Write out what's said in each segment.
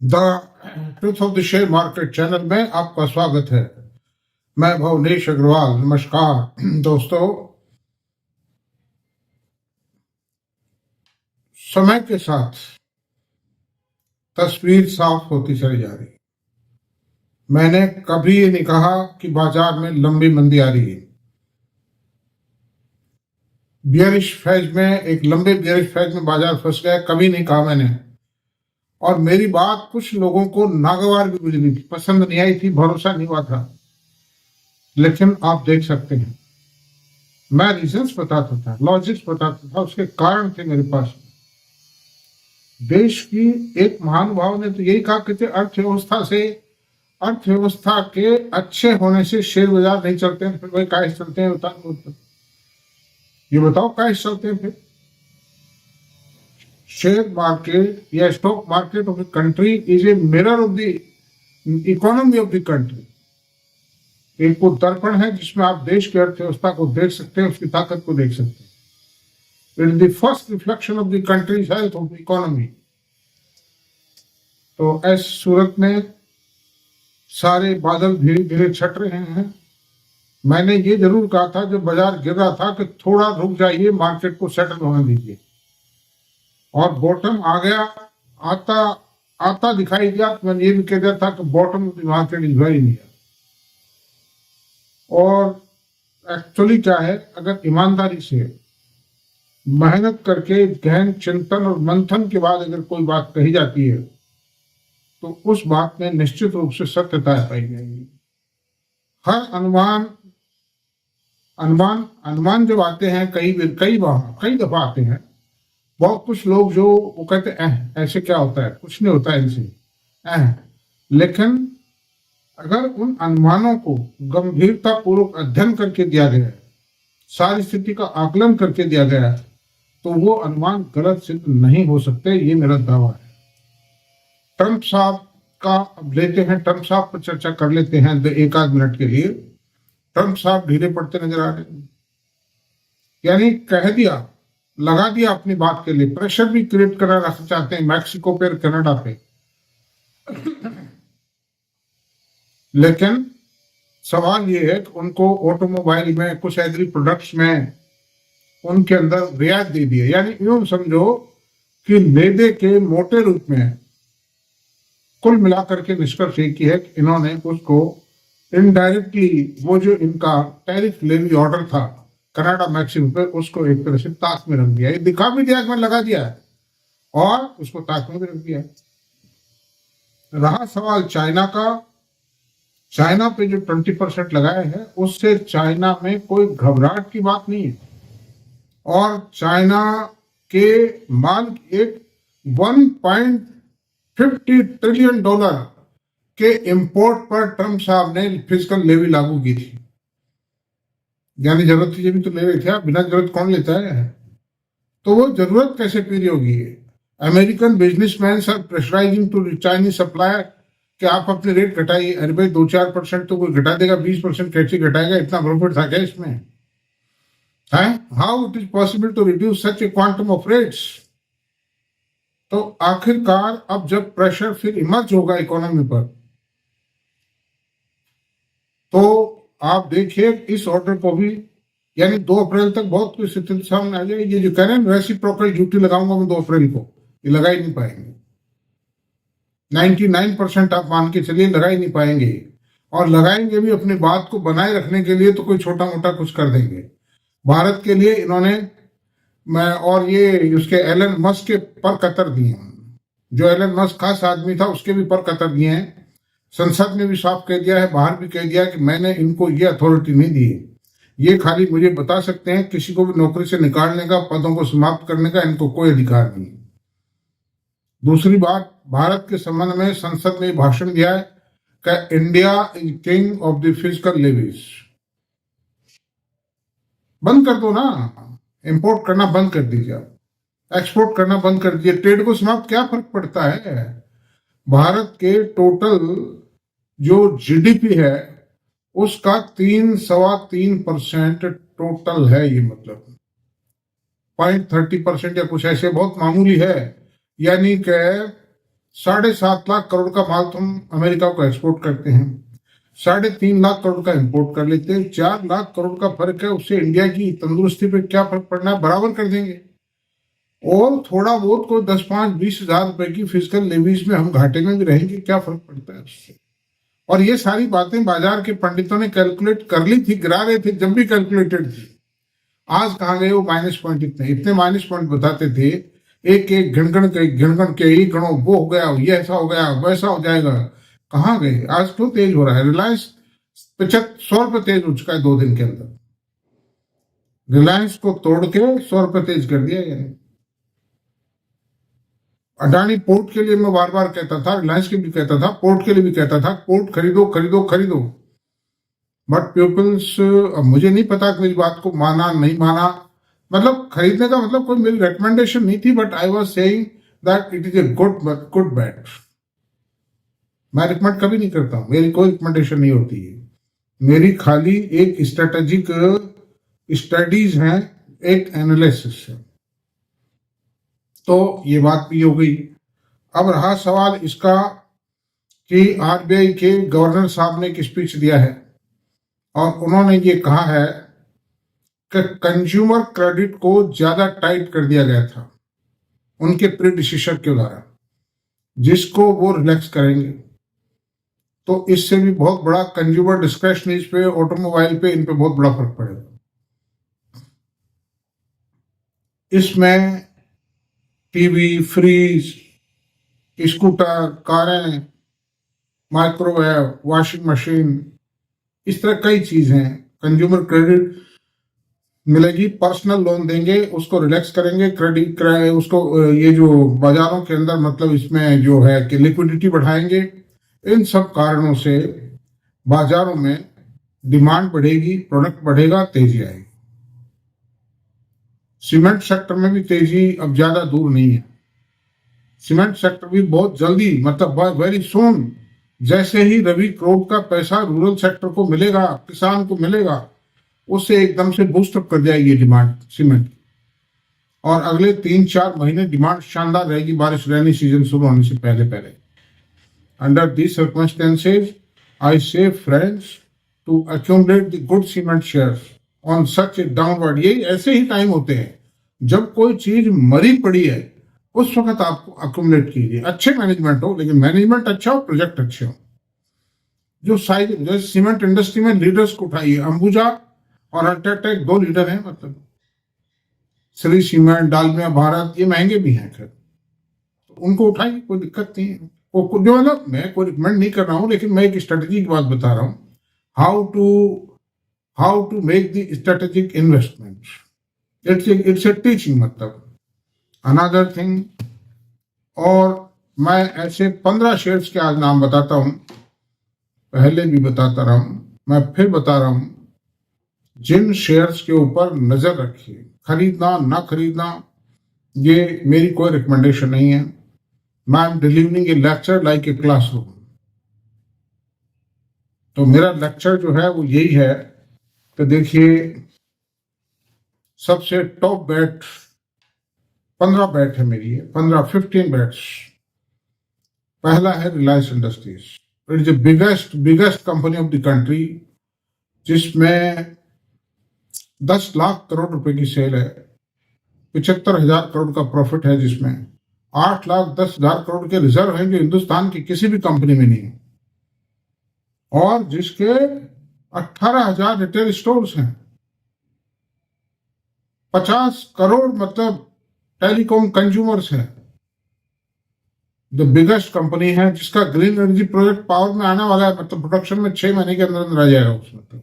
The truth of the share market channel में आपका स्वागत है। मैं भुवनेश अग्रवाल। नमस्कार दोस्तों। समय के साथ तस्वीर साफ होती चली जा रही। मैंने कभी ये नहीं कहा कि बाजार में लंबी मंदी आ रही है। बियरिश फेज में, एक लंबे बियरिश फेज में बाजार फंस गया, कभी नहीं कहा मैंने। और मेरी बात कुछ लोगों को नागवार भी मिली थी, पसंद नहीं आई थी, भरोसा नहीं हुआ था। लेकिन आप देख सकते हैं, मैं रीजंस बताता था, लॉजिक्स बताता था, उसके कारण थे मेरे पास। देश की एक महानुभाव ने तो यही कहा कि अर्थव्यवस्था के अच्छे होने से शेयर बाजार नहीं चलते हैं। फिर भाई काहे चलते हैं बताओ, ये बताओ काहे चलते हैं। फिर शेयर मार्केट या stock market of the country is a mirror of the economy of the country. एक वो दर्पण है जिसमें आप देश की अर्थव्यवस्था को देख सकते हैं, उसकी ताकत को देख सकते हैं। It is the first reflection of the countries health of the economy. तो ऐस सूरत में सारे बादल धीरे धीरे छट रहे हैं। मैंने ये जरूर कहा था जब बाजार गिर रहा था कि थोड़ा रुक जाइए, मार्केट को सेटल होने दीजिए। और बॉटम आ गया, आता आता दिखाई दिया। तो मैंने ये भी कह दिया था कि bottom of the market is very near. और एक्चुअली क्या है, अगर ईमानदारी से मेहनत करके गहन चिंतन और मंथन के बाद अगर कोई बात कही जाती है तो उस बात में निश्चित रूप से सत्यता पाई जाएगी। हर अनुमान अनुमान अनुमान जब आते हैं, कई दफा आते हैं। बहुत कुछ लोग जो वो कहते हैं ऐसे क्या होता है, कुछ नहीं होता है इनसे। लेकिन अगर उन अनुमानों को गंभीरता पूर्वक अध्ययन करके दिया गया, सारी स्थिति का आकलन करके दिया गया, तो वो अनुमान गलत सिद्ध नहीं हो सकते। ये मेरा दावा है। ट्रंप साहब का अब लेते हैं, ट्रंप साहब पर चर्चा कर लेते हैं एक आध मिनट के लिए। ट्रंप साहब ढीले पड़ते नजर आ रहे हैं, यानी कह दिया, लगा दिया अपनी बात के लिए, प्रेशर भी क्रिएट करना रखना चाहते हैं मैक्सिको पे, कनाडा पे। लेकिन सवाल ये है कि उनको ऑटोमोबाइल में, कुछ एग्री प्रोडक्ट्स में उनके अंदर रियायत दे दी है। यानी यूं समझो कि लेदे के मोटे रूप में कुल मिलाकर के निष्कर्ष एक ही है कि इन्होंने उसको इनडायरेक्टली, वो जो इनका टैरिफ लेवी ऑर्डर था कनाडा मैक्सिको पे, उसको एक तरह से ताक में रख दिया। ये दिखा भी दिया कि मैं लगा दिया है, और उसको ताक में भी रख दिया है। रहा सवाल चाइना का, चाइना पे जो 20% लगाए हैं, उससे चाइना में कोई घबराहट की बात नहीं है। और चाइना के माल एक 1.50 ट्रिलियन डॉलर के इंपोर्ट पर ट्रंप साहब ने फिजिकल लेवी लागू की थी। यानी जरूरत की भी तो ले रहे थे आप, बिना जरूरत कौन लेता है। तो वो जरूरत कैसे पूरी होगी। American businessman are pressurising to Chinese supplier कि आप अपने रेट घटाइए। अरे भाई 2-4% तो कोई घटा देगा, 20% कैसे घटाएगा, इतना प्रॉफिट था क्या इसमें है। How it is possible to reduce such a quantum of rates. तो आखिरकार अब जब प्रेशर फिर इमर्ज होगा इकोनॉमी पर, तो आप देखिए इस ऑर्डर को भी, यानी 2 अप्रैल तक बहुत कुछ स्थिति सामने आ जाएगी। ये जो कह रहे हैं रेसिप्रोकल ड्यूटी लगाऊंगा मैं 2 अप्रैल को, ये लगा ही नहीं पाएंगे। 99% आप मान के चलिए लगा ही नहीं पाएंगे। और लगाएंगे भी अपनी बात को बनाए रखने के लिए तो कोई छोटा मोटा कुछ कर देंगे। भारत के लिए इन्होंने, मैं और ये उसके एलन मस्क के पर कतर दिए हैं। जो एलन मस्क खास आदमी था उसके भी पर कतर दिए हैं। संसद ने भी साफ कह दिया है, बाहर भी कह दिया कि मैंने इनको ये अथॉरिटी नहीं दी है। ये खाली मुझे बता सकते हैं, किसी को भी नौकरी से निकालने का, पदों को समाप्त करने का इनको कोई अधिकार नहीं। दूसरी बात, भारत के संबंध में संसद ने भाषण दिया है कि India is king of the physical levies. बंद कर दो ना, इंपोर्ट करना बंद कर दीजिए, एक्सपोर्ट करना बंद कर दीजिए, ट्रेड को समाप्त, क्या फर्क पड़ता है। भारत के टोटल जो जीडीपी है उसका 3-3.25% टोटल है। ये मतलब 0.30% या कुछ ऐसे बहुत मामूली है। यानी कि 7.5 लाख करोड़ का माल तो हम अमेरिका को एक्सपोर्ट करते हैं, 3.5 लाख करोड़ का इंपोर्ट कर लेते हैं। 4 लाख करोड़ का फर्क है, उससे इंडिया की तंदुरुस्ती पे क्या फर्क पड़ना है, बराबर कर देंगे। और थोड़ा बहुत कोई 10, 5, 20 हजार रुपए की फिजिकल लेवीज में हम घाटे में भी रहेंगे, क्या फर्क पड़ता है उससे। और ये सारी बातें बाजार के पंडितों ने कैलकुलेट कर ली थी, गिरा रहे थे जब भी कैलकुलेटेड थी। आज कहाँ गए वो माइनस पॉइंट, इतने माइनस पॉइंट बताते थे, एक एक गिणगण के ही गणों, वो हो गया, ये ऐसा हो गया, वैसा हो जाएगा। कहाँ गए? आज क्यों तेज हो रहा है? रिलायंस 100 रुपये तेज हो चुका है 2 दिन के अंदर। रिलायंस को तोड़ के 100 रुपये तेज कर दिया यानी। अडानी पोर्ट के लिए मैं बार बार कहता था, रिलायंस के भी कहता था, पोर्ट के लिए भी कहता था, पोर्ट खरीदो खरीदो खरीदो। बट पीपल्स, मुझे नहीं पता कि मेरी बात को माना नहीं माना, मतलब खरीदने का मतलब कोई मेरी रिकमेंडेशन नहीं थी, but I was saying that it is a good bat. मैं रिकमेंड कभी नहीं करता हूँ, मेरी कोई रिकमेंडेशन नहीं होती है, मेरी खाली एक स्ट्रेटेजिक स्टडीज हैं, एक एनालिसिस है। तो ये बात भी हो गई। अब रहा सवाल इसका कि आरबीआई के गवर्नर साहब ने एक स्पीच दिया है और उन्होंने ये कहा है कि कंज्यूमर क्रेडिट को ज्यादा टाइट कर दिया गया था उनके प्रीडिसेसर के द्वारा, जिसको वो रिलैक्स करेंगे तो इससे भी बहुत बड़ा कंज्यूमर डिस्क्रिशनरीज पे, ऑटोमोबाइल पे, इन पे बहुत बड़ा फर्क पड़ेगा। इसमें टीवी, फ्रिज, स्कूटर, कारें, माइक्रोवेव, वॉशिंग मशीन, इस तरह कई चीज हैं। कंज्यूमर क्रेडिट मिलेगी, पर्सनल लोन देंगे, उसको रिलैक्स करेंगे, क्रेडिट उसको ये जो बाजारों के अंदर मतलब इसमें जो है कि लिक्विडिटी बढ़ाएंगे। इन सब कारणों से बाजारों में डिमांड बढ़ेगी, प्रोडक्ट बढ़ेगा, तेजी आएगी। सीमेंट सेक्टर में भी तेजी अब ज्यादा दूर नहीं है। सीमेंट सेक्टर भी बहुत जल्दी, मतलब वेरी सून, जैसे ही रवि क्रॉप का पैसा रूरल सेक्टर को मिलेगा, किसान को मिलेगा, उससे एकदम से बूस्टअप कर जाएगी डिमांड सीमेंट की। और अगले 3-4 महीने डिमांड शानदार रहेगी, बारिश रेनी सीजन शुरू होने से पहले पहले। Under these circumstances I say friends to accumulate the good cement shares on such a downward। यही ऐसे ही टाइम होते हैं जब कोई चीज मरी पड़ी है, उस वक्त आपको अक्यूमुलेट कीजिए। अच्छे मैनेजमेंट हो, लेकिन मैनेजमेंट अच्छा हो, प्रोजेक्ट अच्छे हो। जो साइज, जैसे सीमेंट इंडस्ट्री में लीडर्स को उठाइए, अंबुजा और अल्ट्राटेक 2 लीडर हैं, मतलब श्री सीमेंट, डालमिया भारत, ये महंगे भी हैं, खैर तो उनको उठाइए, कोई दिक्कत नहीं है। जो मतलब मैं कोई रिकमेंड नहीं कर रहा हूं, लेकिन मैं एक स्ट्रेटेजी की बात बता रहा हूं, how to make the strategic investment. It's a teaching, मतलब अनदर थिंग। और मैं ऐसे 15 शेयर्स के आज नाम बताता हूं, पहले भी बताता रहा हूं, मैं फिर बता रहा हूं, जिन शेयर्स के ऊपर नजर रखिए, खरीदना ना खरीदना ये मेरी कोई रिकमेंडेशन नहीं है। मैं am delivering a lecture like a classroom. तो मेरा लेक्चर जो है वो यही है कि देखिए, सबसे टॉप बैट 15 बैट है मेरी, 15 बैट्स। पहला है Reliance industries. It is the biggest company of the country, जिसमें 10 लाख करोड़ रुपए की सेल है, 75,000 करोड़ का प्रॉफिट है, जिसमें 8,10,000 करोड़ के रिजर्व हैं जो हिंदुस्तान की किसी भी कंपनी में नहीं है, और जिसके 18,000 रिटेल स्टोर्स हैं, 50 करोड़ मतलब टेलीकॉम कंज्यूमर्स हैं। द बिगेस्ट कंपनी है, जिसका ग्रीन एनर्जी प्रोजेक्ट पावर में आने वाला है, मतलब प्रोडक्शन में 6 महीने के अंदर अंदर आ जाएगा उसमें।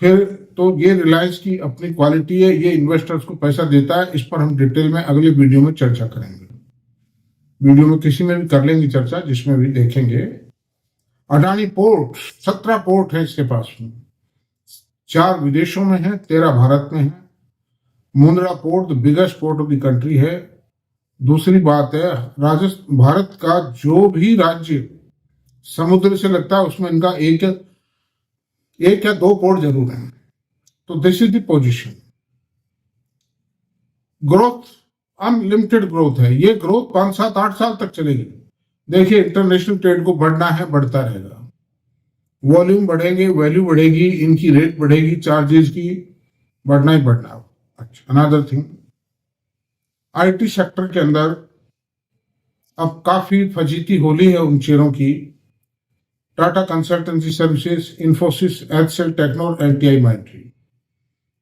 फिर तो ये रिलायंस की अपनी क्वालिटी है, ये इन्वेस्टर्स को पैसा देता है। इस पर हम डिटेल में अगले वीडियो में चर्चा करेंगे, वीडियो में किसी में भी कर लेंगे चर्चा, जिसमें भी देखेंगे। अडानी पोर्ट, 17 पोर्ट है इसके पास में, 4 विदेशों में है, 13 भारत में है। Mundra port the biggest port of the country है। दूसरी बात है, राजस्थान, भारत का जो भी राज्य समुद्र से लगता है उसमें इनका एक या 2 पोर्ट जरूर है। तो this is the position. Growth unlimited growth है। ये ग्रोथ 5 7 8 साल तक चलेगी। देखिए, इंटरनेशनल ट्रेड को बढ़ना है, बढ़ता रहेगा, वॉल्यूम बढ़ेंगे, वैल्यू बढ़ेगी, इनकी रेट बढ़ेगी, चार्जेस की बढ़ना ही बढ़ना। अच्छा, अनदर थिंग, आईटी सेक्टर के अंदर अब काफी फजीती होली है उन शेयरों की। Tata consultancy services, Infosys, HCL techno, LTI Mindtree,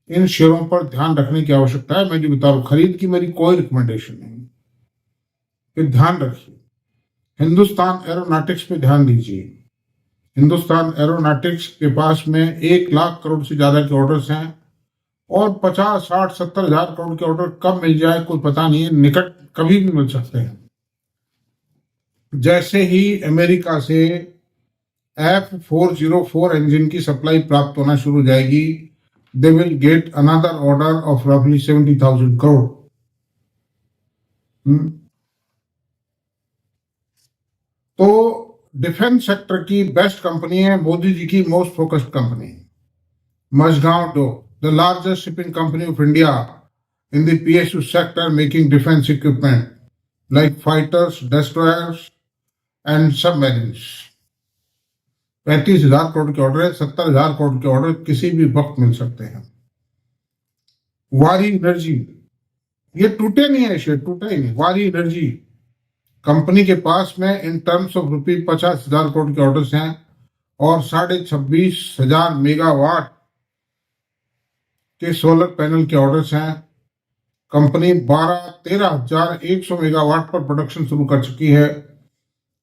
इन शेयरों पर ध्यान रखने की आवश्यकता है। मैं जो बता रहा हूं, खरीद की मेरी कोई रिकमेंडेशन नहीं, फिर ध्यान रखिए। हिंदुस्तान एरोनॉटिक्स पे ध्यान दीजिए। हिंदुस्तान एरोनॉटिक्स के पास में 1 लाख करोड़ से ज्यादा के ऑर्डर्स हैं और 50 60 70 हजार करोड़ के ऑर्डर कब मिल जाए कोई पता नहीं है, निकट कभी भी मिल सकते हैं। जैसे ही अमेरिका से F404 इंजन की सप्लाई प्राप्त होना शुरू हो जाएगी, they will get another order of roughly 70,000 crore. तो डिफेंस सेक्टर की बेस्ट कंपनी है, मोदी जी की most focused company, Mazagon Dock, the largest shipping company of India in the PSU sector, making defence equipment like fighters, destroyers and submarines. 35,000 crore के order है, 70,000 करोड़ के order किसी भी वक्त मिल सकते हैं। वारी एनर्जी, ये टूटे नहीं है, शेयर टूटा ही नहीं। वारी एनर्जी कंपनी के पास में in terms of rupee 50,000 crore के ऑर्डर्स हैं और 26,500 मेगावाट के सोलर पैनल के ऑर्डर्स हैं। कंपनी 13,100 मेगावाट पर प्रोडक्शन शुरू कर चुकी है।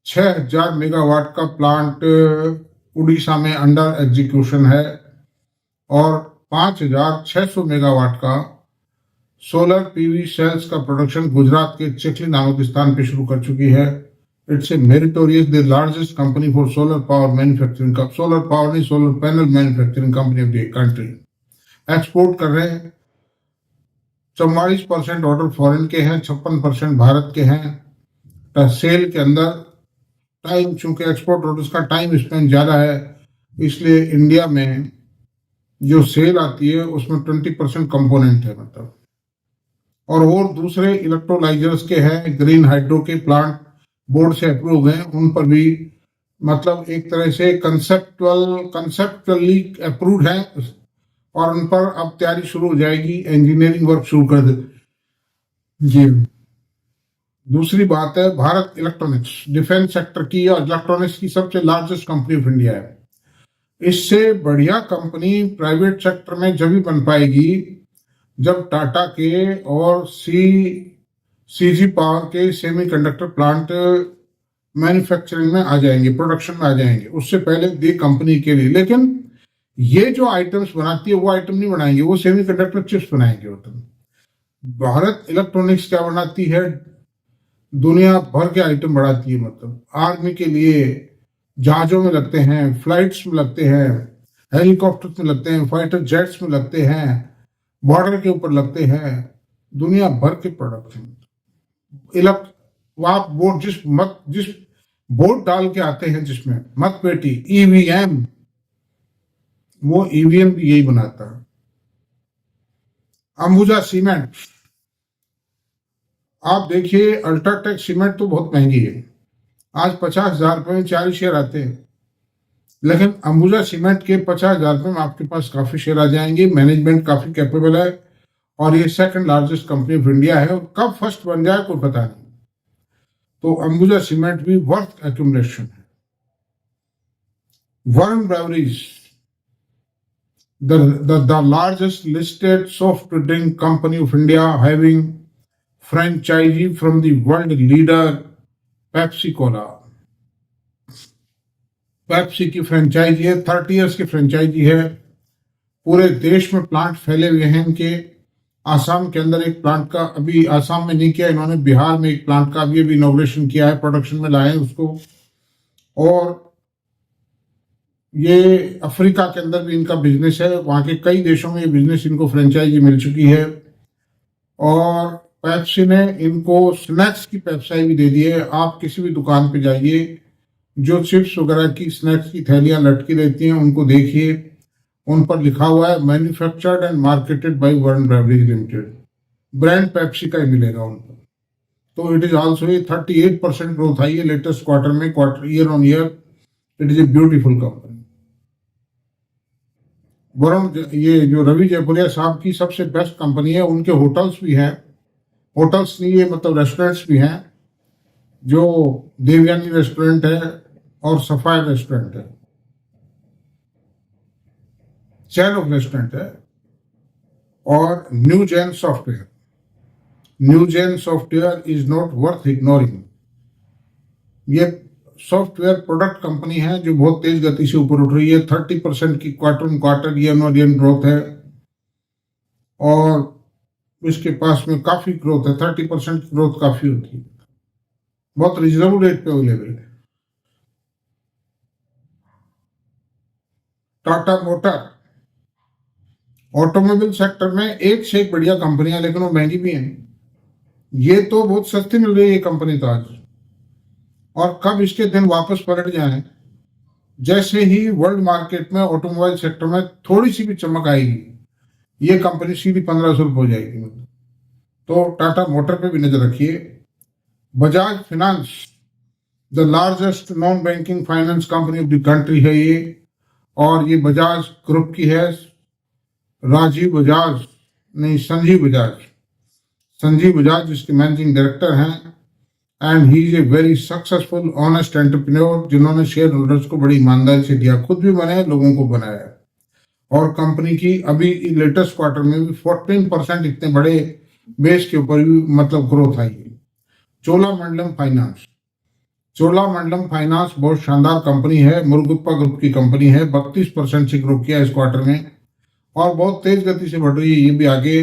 6,000 मेगावाट का प्लांट उड़ीसा में अंडर एग्जीक्यूशन है और 5,600 मेगावाट का सोलर पीवी सेल्स का प्रोडक्शन गुजरात के चिखली नामक स्थान पे शुरू कर चुकी है। It's a meritorious, the largest company for solar power manufacturing, solar power नहीं, solar panel manufacturing company of the country. Export कर रहे हैं। 44% ऑर्डर फॉरेन के हैं, 56% भारत के हैं। सेल के अंदर टाइम, चूंकि एक्सपोर्ट ऑर्डर्स का टाइम स्पेंड ज्यादा है, इसलिए इंडिया में जो सेल आती है उसमें 20% कंपोनेंट है, मतलब। और दूसरे इलेक्ट्रोलाइजर्स के हैं, ग्रीन हाइड्रो के प्लांट बोर्ड से अप्रूव हैं, उन पर भी मतलब एक तरह से कंसेप्चुअली अप्रूव्ड है और उन पर अब तैयारी शुरू हो जाएगी, इंजीनियरिंग वर्क शुरू कर दे जी। दूसरी बात है, भारत इलेक्ट्रॉनिक्स, डिफेंस सेक्टर की और इलेक्ट्रॉनिक्स की सबसे लार्जेस्ट कंपनी ऑफ इंडिया है। इससे बढ़िया कंपनी प्राइवेट सेक्टर में जब भी बन पाएगी जब टाटा के और सीजी पावर के सेमीकंडक्टर प्लांट मैन्युफैक्चरिंग में आ जाएंगे, प्रोडक्शन में आ जाएंगे। उससे पहले दी कंपनी के लिए, लेकिन ये जो आइटम्स बनाती है वो आइटम नहीं बनाएंगे, वो सेमीकंडक्टर चिप्स बनाएंगे। भारत इलेक्ट्रॉनिक्स क्या बनाती है? दुनिया भर के आइटम बढ़ाती है, मतलब आर्मी के लिए जहाजों में लगते हैं, फ्लाइट्स में लगते हैं, हेलीकॉप्टर में लगते हैं, फाइटर जेट्स में लगते हैं, बॉर्डर के ऊपर लगते हैं, दुनिया भर के प्रोडक्ट हैं। आप बोर्ड जिस बोर्ड डाल के आते हैं जिसमें मत पेटी ईवीएम, वो ईवीएम भी यही बनाता है। अंबुजा सीमेंट, आप देखिए अल्ट्राटेक सीमेंट तो बहुत महंगी है, आज 50,000 रुपए में 4 शेयर आते हैं, लेकिन अंबुजा सीमेंट के 50,000 रुपए में आपके पास काफी शेयर आ जाएंगे। मैनेजमेंट काफी कैपेबल है और ये second largest company of India है, और कब फर्स्ट बन जाए कोई पता नहीं। तो अंबुजा सीमेंट भी वर्थ एक्यूमुलेशन है। Varun breweries, the largest listed soft drink company of India, having franchisee from the world leader Pepsi Cola। Pepsi की फ्रेंचाइजी है, 30 इयर्स की फ्रेंचाइजी है, पूरे देश में प्लांट फैले हुए हैं इनके। आसाम के अंदर एक प्लांट का अभी, आसाम में नहीं किया इन्होंने, बिहार में एक प्लांट का अभी इनॉग्रेशन किया है, प्रोडक्शन में लाए हैं उसको। और ये अफ्रीका के अंदर भी इनका बिजनेस है, वहां के कई देशों में ये बिजनेस इनको फ्रेंचाइजी मिल चुकी है। और पेप्सी ने इनको स्नैक्स की पेप्साई भी दे दी है। आप किसी भी दुकान पे जाइए, जो चिप्स वगैरह की स्नैक्स की थैलियां लटकी रहती हैं उनको देखिए, उन पर लिखा हुआ है manufactured and marketed bye Varun breweries limited. Brand Pepsi का ही मिलेगा उनको। तो इट इज ऑल्सो 38% ग्रोथ आई है लेटेस्ट क्वार्टर में, quarter year on year. It is a beautiful company. Varun, ये जो रवि जयपुरिया साहब की सबसे बेस्ट कंपनी है, उनके होटल्स भी हैं, होटल्स नहीं ये मतलब रेस्टोरेंट्स भी हैं, जो देवयानी रेस्टोरेंट है और सफायर रेस्टोरेंट है, चैन ऑफ रेस्टोरेंट है, और New Gen software. New Gen software is not worth ignoring. ये सॉफ्टवेयर प्रोडक्ट कंपनी है जो बहुत तेज गति से ऊपर उठ रही है। 30% की quarter quarter year on year growth है, और इसके पास में काफी ग्रोथ है। 30% की ग्रोथ काफी होती है, बहुत रिजनेबल रेट पे अवेलेबल है। टाटा मोटर, ऑटोमोबाइल सेक्टर में एक से एक बढ़िया कंपनियां, लेकिन वो महंगी भी हैं। ये तो बहुत सस्ती मिल रही है ये कंपनी तो आज, और कब इसके दिन वापस पलट जाएं, जैसे ही वर्ल्ड मार्केट में ऑटोमोबाइल सेक्टर में थोड़ी सी भी चमक आएगी, ये कंपनी सीधी 1500 रुपये हो जाएगी। तो टाटा मोटर पे भी नजर रखिए। Bajaj finance, the largest non banking finance company of the country है ये, और ये बजाज ग्रुप की है। राजीव बजाज नहीं, संजीव बजाज इसके मैनेजिंग डायरेक्टर हैं, and he is a very successful honest entrepreneur, जिन्होंने शेयर होल्डर्स को बड़ी ईमानदारी से दिया, खुद भी बने, लोगों को बनाया। और कंपनी की अभी लेटेस्ट क्वार्टर में भी 14% इतने बड़े बेस के ऊपर भी मतलब ग्रोथ आई है। चोलामंडलम फाइनेंस बहुत शानदार कंपनी है, मुरुगप्पा ग्रुप की कंपनी है, 32% से ग्रो किया इस क्वार्टर में, और बहुत तेज गति से बढ़ रही है ये भी आगे।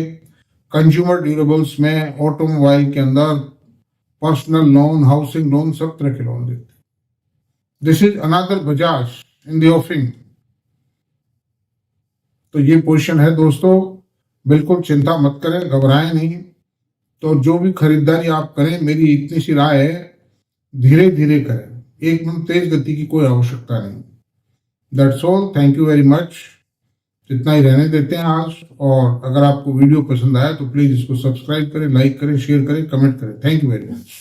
कंज्यूमर ड्यूरेबल्स में, ऑटोमोबाइल के अंदर पर्सनल लोन, हाउसिंग लोन, सब तरह के लोन देते। This is another Bajaj in the offering. तो ये पोजीशन है दोस्तों, बिल्कुल चिंता मत करें, घबराएं नहीं। तो जो भी खरीदारी आप करें, मेरी इतनी सी राय है, धीरे धीरे करें, एकदम तेज गति की कोई आवश्यकता नहीं। That's all, thank you very much. इतना ही रहने देते हैं आज, और अगर आपको वीडियो पसंद आया तो प्लीज इसको सब्सक्राइब करें, लाइक करें, शेयर करें, कमेंट करें। Thank you very much.